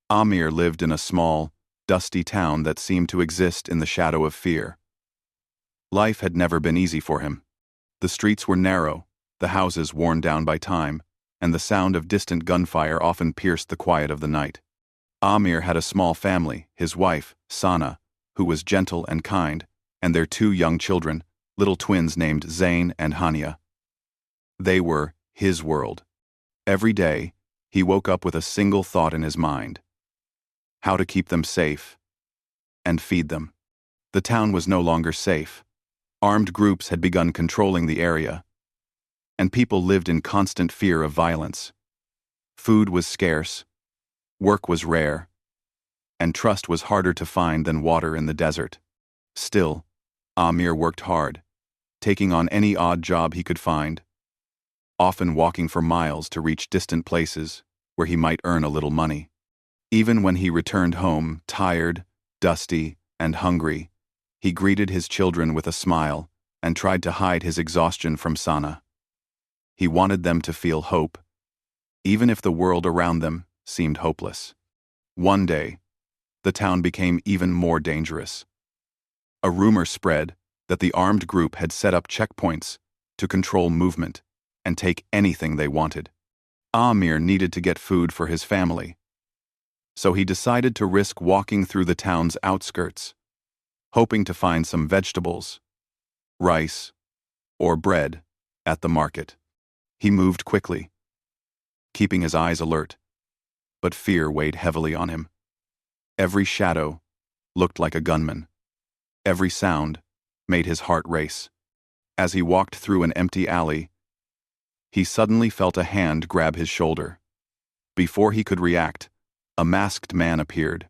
Amir lived in a small, dusty town that seemed to exist in the shadow of fear. Life had never been easy for him. The streets were narrow, the houses worn down by time, and the sound of distant gunfire often pierced the quiet of the night. Amir had a small family, his wife, Sana, who was gentle and kind, and their two young children, little twins named Zain and Hania. They were his world. Every day, he woke up with a single thought in his mind: how to keep them safe and feed them. The town was no longer safe. Armed groups had begun controlling the area, and people lived in constant fear of violence. Food was scarce, work was rare, and trust was harder to find than water in the desert. Still, Amir worked hard, taking on any odd job he could find, often walking for miles to reach distant places where he might earn a little money. Even when he returned home, tired, dusty, and hungry, he greeted his children with a smile and tried to hide his exhaustion from Sana. He wanted them to feel hope, even if the world around them seemed hopeless. One day, the town became even more dangerous. A rumor spread that the armed group had set up checkpoints to control movement and take anything they wanted. Amir needed to get food for his family, so he decided to risk walking through the town's outskirts, hoping to find some vegetables, rice, or bread at the market. He moved quickly, keeping his eyes alert, but fear weighed heavily on him. Every shadow looked like a gunman. Every sound made his heart race. As he walked through an empty alley, he suddenly felt a hand grab his shoulder. Before he could react, a masked man appeared,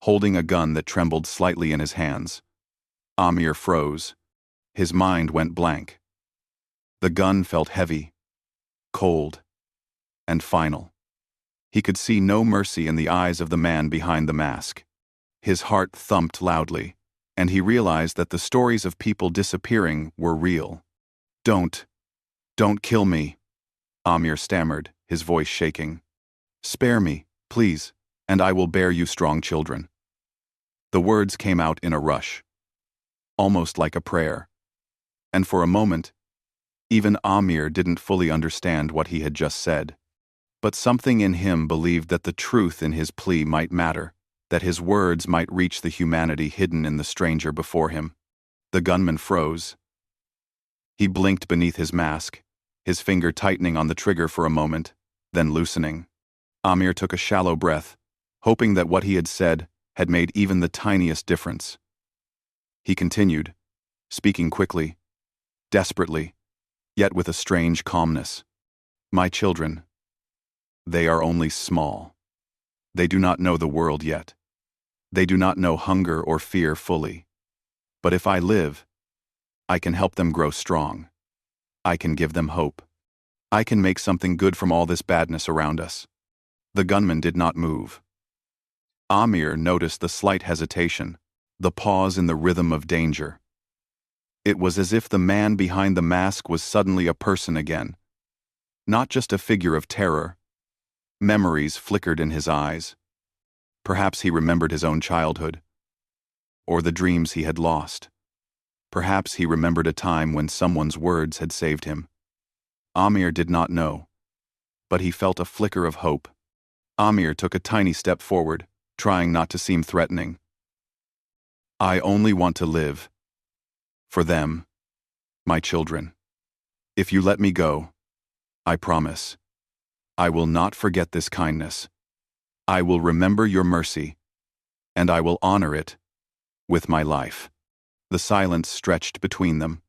holding a gun that trembled slightly in his hands. Amir froze. His mind went blank. The gun felt heavy, cold, and final. He could see no mercy in the eyes of the man behind the mask. His heart thumped loudly, and he realized that the stories of people disappearing were real. Don't kill me," Amir stammered, his voice shaking. "Spare me, please, and I will bear you strong children." The words came out in a rush, almost like a prayer. And for a moment, even Amir didn't fully understand what he had just said. But something in him believed that the truth in his plea might matter, that his words might reach the humanity hidden in the stranger before him. The gunman froze. He blinked beneath his mask, his finger tightening on the trigger for a moment, then loosening. Amir took a shallow breath, hoping that what he had said had made even the tiniest difference. He continued, speaking quickly, desperately, yet with a strange calmness. "My children, they are only small. They do not know the world yet. They do not know hunger or fear fully. But if I live, I can help them grow strong. I can give them hope. I can make something good from all this badness around us." The gunman did not move. Amir noticed the slight hesitation, the pause in the rhythm of danger. It was as if the man behind the mask was suddenly a person again, not just a figure of terror. Memories flickered in his eyes. Perhaps he remembered his own childhood, or the dreams he had lost. Perhaps he remembered a time when someone's words had saved him. Amir did not know, but he felt a flicker of hope. Amir took a tiny step forward, trying not to seem threatening. "I only want to live. For them, my children. If you let me go, I promise, I will not forget this kindness. I will remember your mercy, and I will honor it with my life." The silence stretched between them.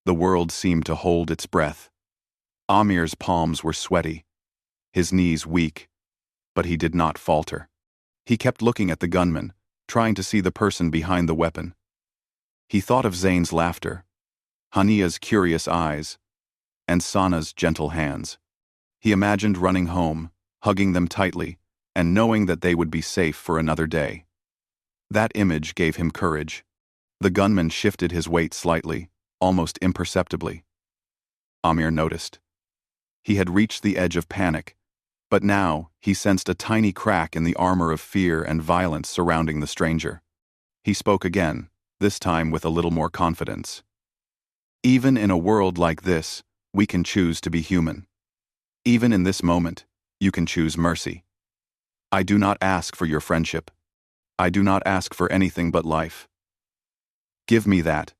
The world seemed to hold its breath. Amir's palms were sweaty, his knees weak, but he did not falter. He kept looking at the gunman, trying to see the person behind the weapon. He thought of Zain's laughter, Hania's curious eyes, and Sana's gentle hands. He imagined running home, hugging them tightly, and knowing that they would be safe for another day. That image gave him courage. The gunman shifted his weight slightly, almost imperceptibly. Amir noticed. He had reached the edge of panic, But now, he sensed a tiny crack in the armor of fear and violence surrounding the stranger. He spoke again, this time with a little more confidence. Even in a world like this, we can choose to be human. Even in this moment, you can choose mercy. I do not ask for your friendship. I do not ask for anything but life. Give me that,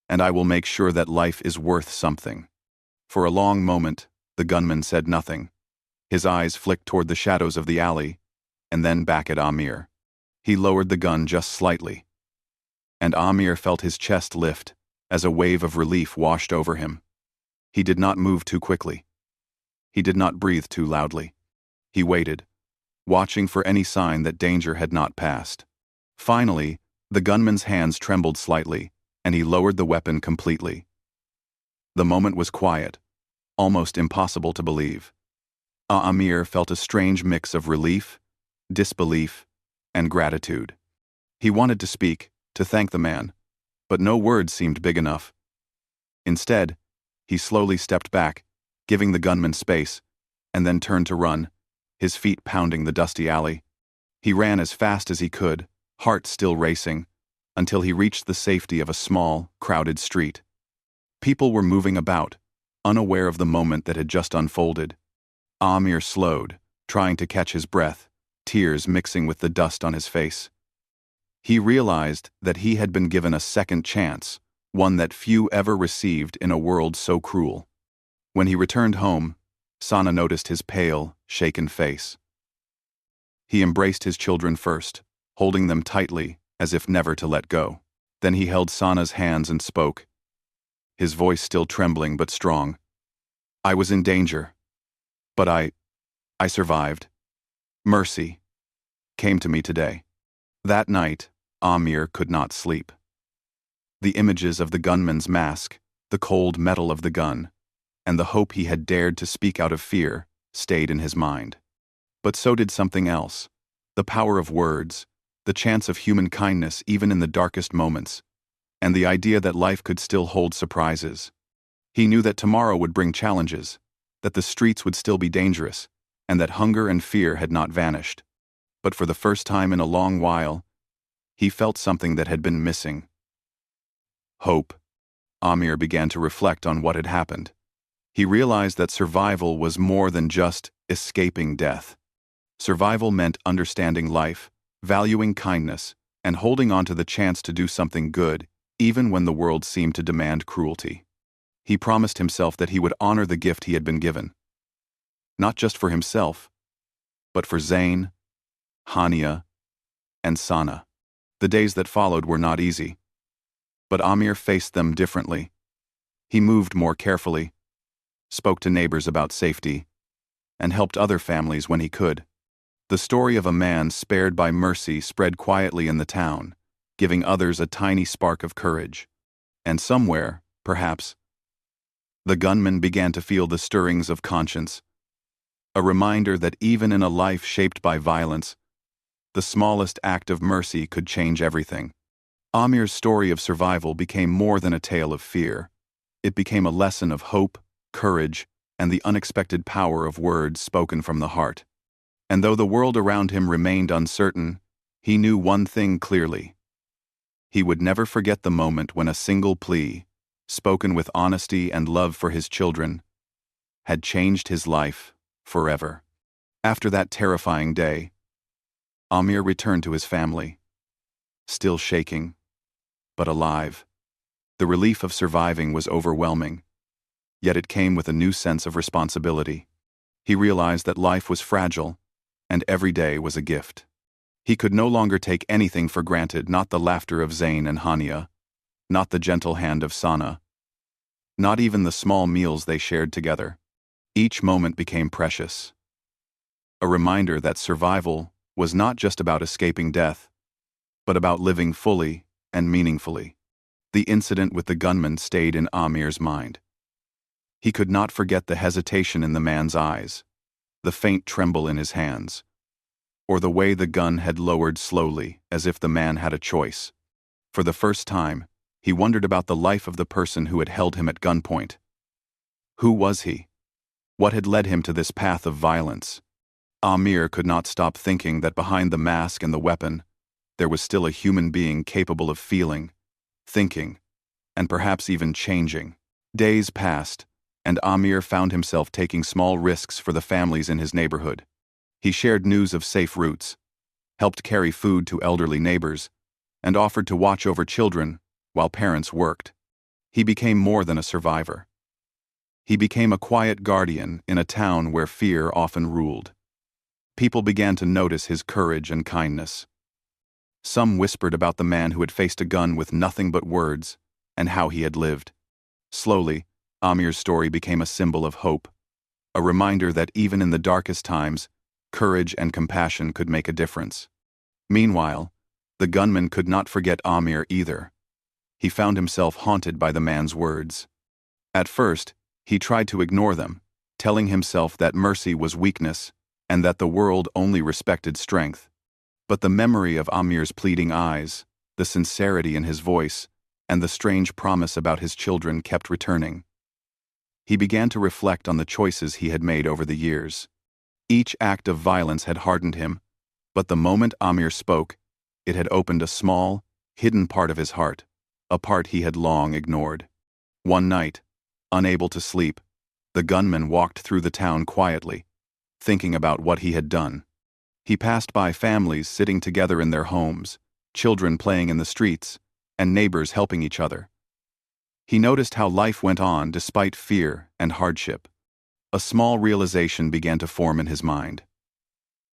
and I will make sure that life is worth something. For a long moment, the gunman said nothing. His eyes flicked toward the shadows of the alley, and then back at Amir. He lowered the gun just slightly, and Amir felt his chest lift as a wave of relief washed over him. He did not move too quickly. He did not breathe too loudly. He waited, watching for any sign that danger had not passed. Finally, the gunman's hands trembled slightly, and he lowered the weapon completely. The moment was quiet, almost impossible to believe. Amir felt a strange mix of relief, disbelief, and gratitude. He wanted to speak, to thank the man, but no words seemed big enough. Instead, he slowly stepped back, giving the gunman space, and then turned to run, his feet pounding the dusty alley. He ran as fast as he could, heart still racing, until he reached the safety of a small, crowded street. People were moving about, unaware of the moment that had just unfolded. Amir slowed, trying to catch his breath, tears mixing with the dust on his face. He realized that he had been given a second chance, one that few ever received in a world so cruel. When he returned home, Sana noticed his pale, shaken face. He embraced his children first, holding them tightly, as if never to let go. Then he held Sana's hands and spoke, his voice still trembling but strong. I was in danger, but I survived. Mercy came to me today. That night, Amir could not sleep. The images of the gunman's mask, the cold metal of the gun, and the hope he had dared to speak out of fear stayed in his mind. But so did something else, the power of words, the chance of human kindness even in the darkest moments, and the idea that life could still hold surprises. He knew that tomorrow would bring challenges, that the streets would still be dangerous, and that hunger and fear had not vanished. But for the first time in a long while, he felt something that had been missing. Hope. Amir began to reflect on what had happened. He realized that survival was more than just escaping death. Survival meant understanding life, valuing kindness, and holding on to the chance to do something good, even when the world seemed to demand cruelty. He promised himself that he would honor the gift he had been given. Not just for himself, but for Zayn, Hania, and Sana. The days that followed were not easy, but Amir faced them differently. He moved more carefully, spoke to neighbors about safety, and helped other families when he could. The story of a man spared by mercy spread quietly in the town, giving others a tiny spark of courage. And somewhere, perhaps, the gunman began to feel the stirrings of conscience, a reminder that even in a life shaped by violence, the smallest act of mercy could change everything. Amir's story of survival became more than a tale of fear. It became a lesson of hope, courage, and the unexpected power of words spoken from the heart. And though the world around him remained uncertain, he knew one thing clearly. He would never forget the moment when a single plea, spoken with honesty and love for his children, had changed his life forever. After that terrifying day, Amir returned to his family, still shaking, but alive. The relief of surviving was overwhelming, yet it came with a new sense of responsibility. He realized that life was fragile, and every day was a gift. He could no longer take anything for granted, not the laughter of Zayn and Hania, not the gentle hand of Sana, not even the small meals they shared together. Each moment became precious. A reminder that survival was not just about escaping death, but about living fully and meaningfully. The incident with the gunman stayed in Amir's mind. He could not forget the hesitation in the man's eyes, the faint tremble in his hands, or the way the gun had lowered slowly, as if the man had a choice. For the first time, he wondered about the life of the person who had held him at gunpoint. Who was he? What had led him to this path of violence? Amir could not stop thinking that behind the mask and the weapon, there was still a human being capable of feeling, thinking, and perhaps even changing. Days passed, and Amir found himself taking small risks for the families in his neighborhood. He shared news of safe routes, helped carry food to elderly neighbors, and offered to watch over children while parents worked. He became more than a survivor. He became a quiet guardian in a town where fear often ruled. People began to notice his courage and kindness. Some whispered about the man who had faced a gun with nothing but words, and how he had lived. Slowly, Amir's story became a symbol of hope, a reminder that even in the darkest times, courage and compassion could make a difference. Meanwhile, the gunman could not forget Amir either. He found himself haunted by the man's words. At first, he tried to ignore them, telling himself that mercy was weakness and that the world only respected strength. But the memory of Amir's pleading eyes, the sincerity in his voice, and the strange promise about his children kept returning. He began to reflect on the choices he had made over the years. Each act of violence had hardened him, but the moment Amir spoke, it had opened a small, hidden part of his heart, a part he had long ignored. One night, unable to sleep, the gunman walked through the town quietly, thinking about what he had done. He passed by families sitting together in their homes, children playing in the streets, and neighbors helping each other. He noticed how life went on despite fear and hardship. A small realization began to form in his mind.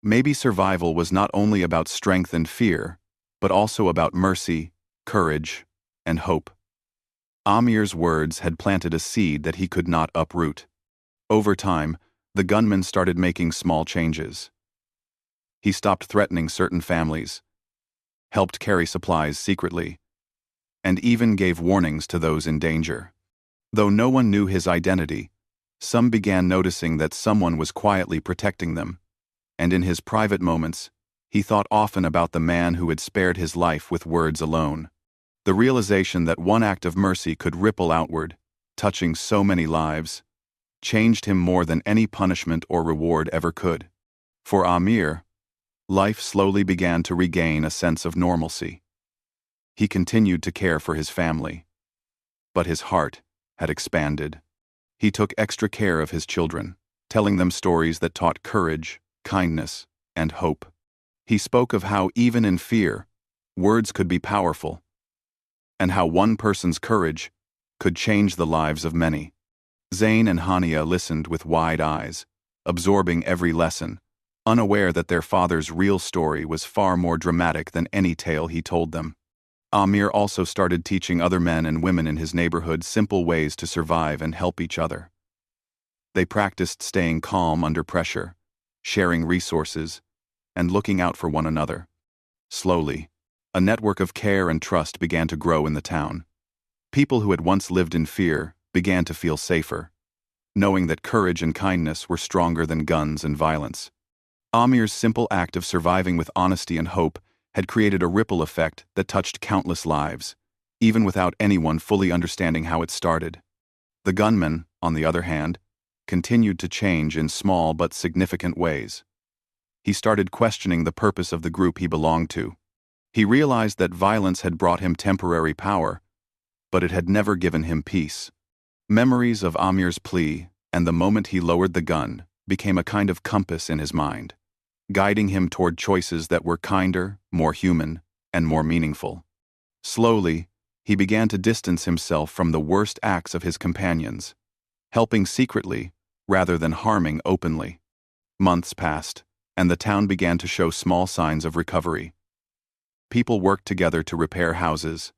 Maybe survival was not only about strength and fear, but also about mercy, courage, and hope. Amir's words had planted a seed that he could not uproot. Over time, the gunman started making small changes. He stopped threatening certain families, helped carry supplies secretly, and even gave warnings to those in danger. Though no one knew his identity, some began noticing that someone was quietly protecting them, and in his private moments, he thought often about the man who had spared his life with words alone. The realization that one act of mercy could ripple outward, touching so many lives, changed him more than any punishment or reward ever could. For Amir, life slowly began to regain a sense of normalcy. He continued to care for his family, but his heart had expanded. He took extra care of his children, telling them stories that taught courage, kindness, and hope. He spoke of how even in fear, words could be powerful, and how one person's courage could change the lives of many. Zain and Hania listened with wide eyes, absorbing every lesson, unaware that their father's real story was far more dramatic than any tale he told them. Amir also started teaching other men and women in his neighborhood simple ways to survive and help each other. They practiced staying calm under pressure, sharing resources, and looking out for one another. Slowly, a network of care and trust began to grow in the town. People who had once lived in fear began to feel safer, knowing that courage and kindness were stronger than guns and violence. Amir's simple act of surviving with honesty and hope had created a ripple effect that touched countless lives, even without anyone fully understanding how it started. The gunman, on the other hand, continued to change in small but significant ways. He started questioning the purpose of the group he belonged to. He realized that violence had brought him temporary power, but it had never given him peace. Memories of Amir's plea and the moment he lowered the gun became a kind of compass in his mind, guiding him toward choices that were kinder, more human, and more meaningful. Slowly, he began to distance himself from the worst acts of his companions, helping secretly rather than harming openly. Months passed, and the town began to show small signs of recovery. People worked together to repair houses,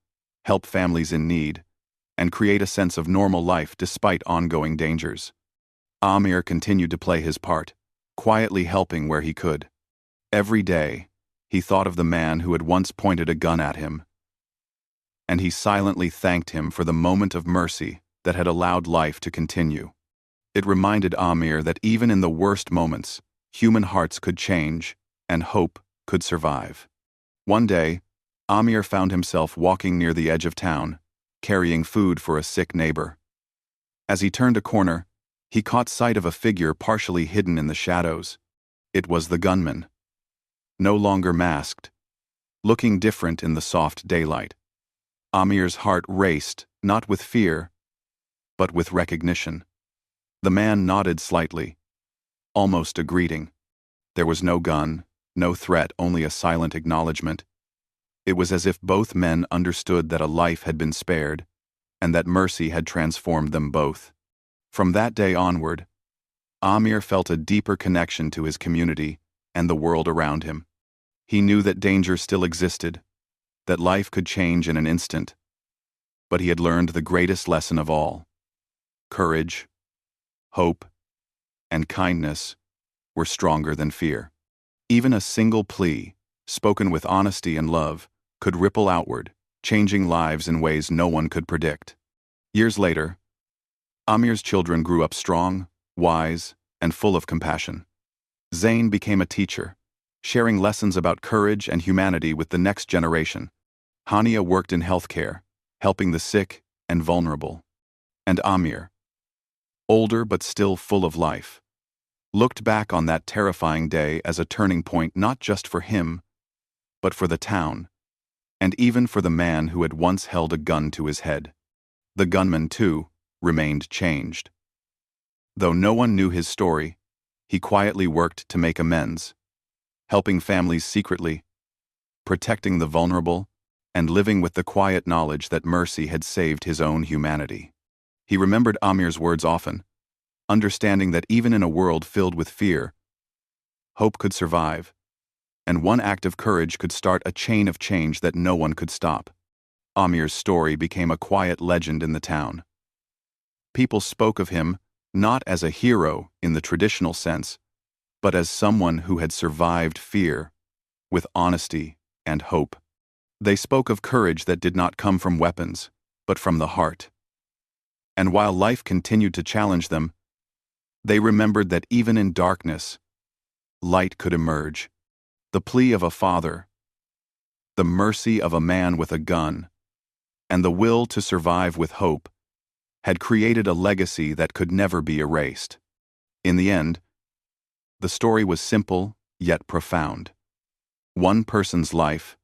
help families in need, and create a sense of normal life despite ongoing dangers. Amir continued to play his part, quietly helping where he could. Every day, he thought of the man who had once pointed a gun at him, and he silently thanked him for the moment of mercy that had allowed life to continue. It reminded Amir that even in the worst moments, human hearts could change, and hope could survive. One day, Amir found himself walking near the edge of town, carrying food for a sick neighbor. As he turned a corner, He caught sight of a figure partially hidden in the shadows. It was the gunman. No longer masked, looking different in the soft daylight. Amir's heart raced, not with fear, but with recognition. The man nodded slightly, almost a greeting. There was no gun, no threat, only a silent acknowledgement. It was as if both men understood that a life had been spared, and that mercy had transformed them both. From that day onward, Amir felt a deeper connection to his community and the world around him. He knew that danger still existed, that life could change in an instant, but he had learned the greatest lesson of all. Courage, hope, and kindness were stronger than fear. Even a single plea, spoken with honesty and love, could ripple outward, changing lives in ways no one could predict. Years later, Amir's children grew up strong, wise, and full of compassion. Zain became a teacher, sharing lessons about courage and humanity with the next generation. Hania worked in healthcare, helping the sick and vulnerable. And Amir, older but still full of life, looked back on that terrifying day as a turning point not just for him, but for the town, and even for the man who had once held a gun to his head. The gunman, too, remained changed. Though no one knew his story, he quietly worked to make amends, helping families secretly, protecting the vulnerable, and living with the quiet knowledge that mercy had saved his own humanity. He remembered Amir's words often, understanding that even in a world filled with fear, hope could survive, and one act of courage could start a chain of change that no one could stop. Amir's story became a quiet legend in the town. People spoke of him not as a hero in the traditional sense, but as someone who had survived fear with honesty and hope. They spoke of courage that did not come from weapons, but from the heart. And while life continued to challenge them, they remembered that even in darkness, light could emerge. The plea of a father, the mercy of a man with a gun, and the will to survive with hope had created a legacy that could never be erased. In the end, the story was simple yet profound. One person's life,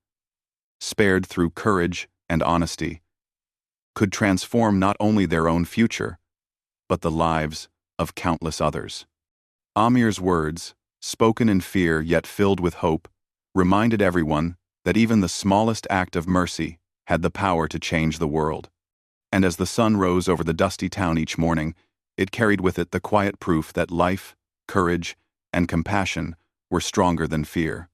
spared through courage and honesty, could transform not only their own future, but the lives of countless others. Amir's words, spoken in fear yet filled with hope, reminded everyone that even the smallest act of mercy had the power to change the world. And as the sun rose over the dusty town each morning, it carried with it the quiet proof that life, courage, and compassion were stronger than fear.